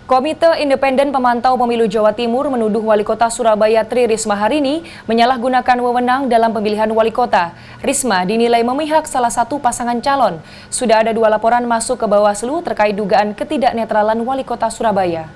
Komite Independen Pemantau Pemilu Jawa Timur menuduh Wali Kota Surabaya Tri Risma hari ini menyalahgunakan wewenang dalam pemilihan wali kota. Risma dinilai memihak salah satu pasangan calon. Sudah ada 2 laporan masuk ke Bawaslu terkait dugaan ketidaknetralan Wali Kota Surabaya.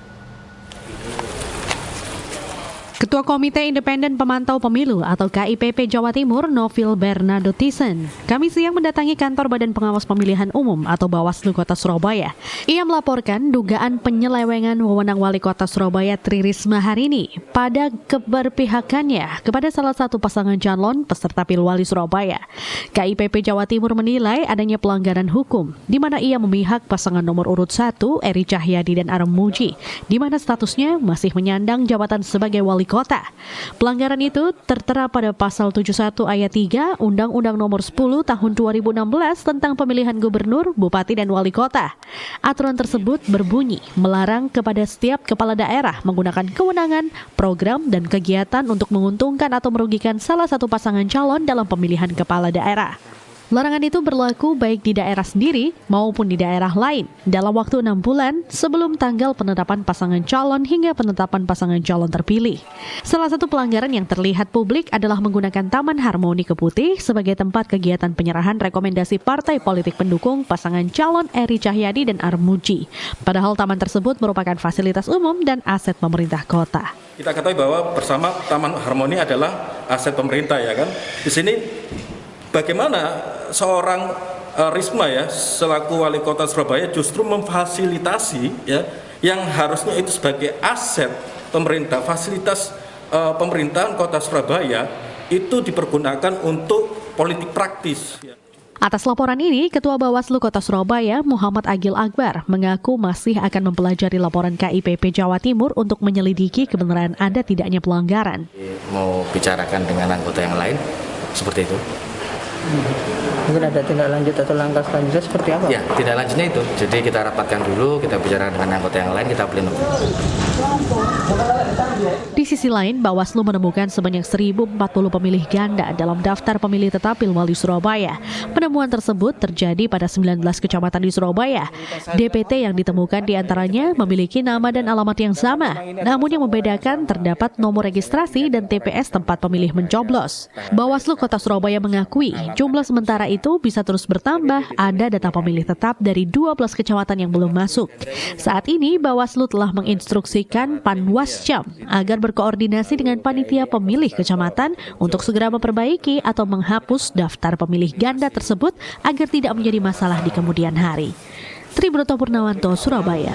Ketua Komite Independen Pemantau Pemilu atau KIPP Jawa Timur, Novil Bernardo Thyssen, Kamis siang mendatangi kantor Badan Pengawas Pemilihan Umum atau Bawaslu Kota Surabaya. Ia melaporkan dugaan penyelewengan wewenang Wali Kota Surabaya Tri Risma hari ini pada keberpihakannya kepada salah satu pasangan calon peserta Pilwali Surabaya. KIPP Jawa Timur menilai adanya pelanggaran hukum di mana ia memihak pasangan nomor urut 1 Eri Cahyadi dan Arem Muji, di mana statusnya masih menyandang jabatan sebagai wali kota. Pelanggaran itu tertera pada pasal 71 ayat 3 Undang-Undang Nomor 10 Tahun 2016 tentang pemilihan gubernur, bupati, dan wali kota. Aturan tersebut berbunyi melarang kepada setiap kepala daerah menggunakan kewenangan, program, dan kegiatan untuk menguntungkan atau merugikan salah satu pasangan calon dalam pemilihan kepala daerah. Larangan itu berlaku baik di daerah sendiri maupun di daerah lain dalam waktu 6 bulan sebelum tanggal penetapan pasangan calon hingga penetapan pasangan calon terpilih. Salah satu pelanggaran yang terlihat publik adalah menggunakan Taman Harmoni Keputih sebagai tempat kegiatan penyerahan rekomendasi partai politik pendukung pasangan calon Eri Cahyadi dan Arem Muji. Padahal taman tersebut merupakan fasilitas umum dan aset pemerintah kota. Kita ketahui bahwa bersama Taman Harmoni adalah aset pemerintah, ya kan? Di sini bagaimana seorang Risma ya selaku wali kota Surabaya justru memfasilitasi ya yang harusnya itu sebagai aset pemerintah, fasilitas pemerintahan kota Surabaya itu dipergunakan untuk politik praktis. Atas laporan ini, Ketua Bawaslu Kota Surabaya, Muhammad Agil Akbar, mengaku masih akan mempelajari laporan KIPP Jawa Timur untuk menyelidiki kebenaran ada tidaknya pelanggaran. Mau bicarakan dengan anggota yang lain, seperti itu. Mungkin ada tindak lanjut atau langkah selanjutnya seperti apa? Ya, tindak lanjutnya itu. Jadi kita rapatkan dulu, kita bicara dengan anggota yang lain, kita pleno. Di sisi lain, Bawaslu menemukan sebanyak 1.040 pemilih ganda dalam daftar pemilih tetap Pilwali Surabaya. Penemuan tersebut terjadi pada 19 kecamatan di Surabaya. DPT yang ditemukan diantaranya memiliki nama dan alamat yang sama, namun yang membedakan terdapat nomor registrasi dan TPS tempat pemilih mencoblos. Bawaslu Kota Surabaya mengakui jumlah sementara itu bisa terus bertambah, ada data pemilih tetap dari 12 kecamatan yang belum masuk. Saat ini, Bawaslu telah menginstruksikan Panwascam agar berkoordinasi dengan panitia pemilih kecamatan untuk segera memperbaiki atau menghapus daftar pemilih ganda tersebut agar tidak menjadi masalah di kemudian hari. Tribrata Purnawanto, Surabaya.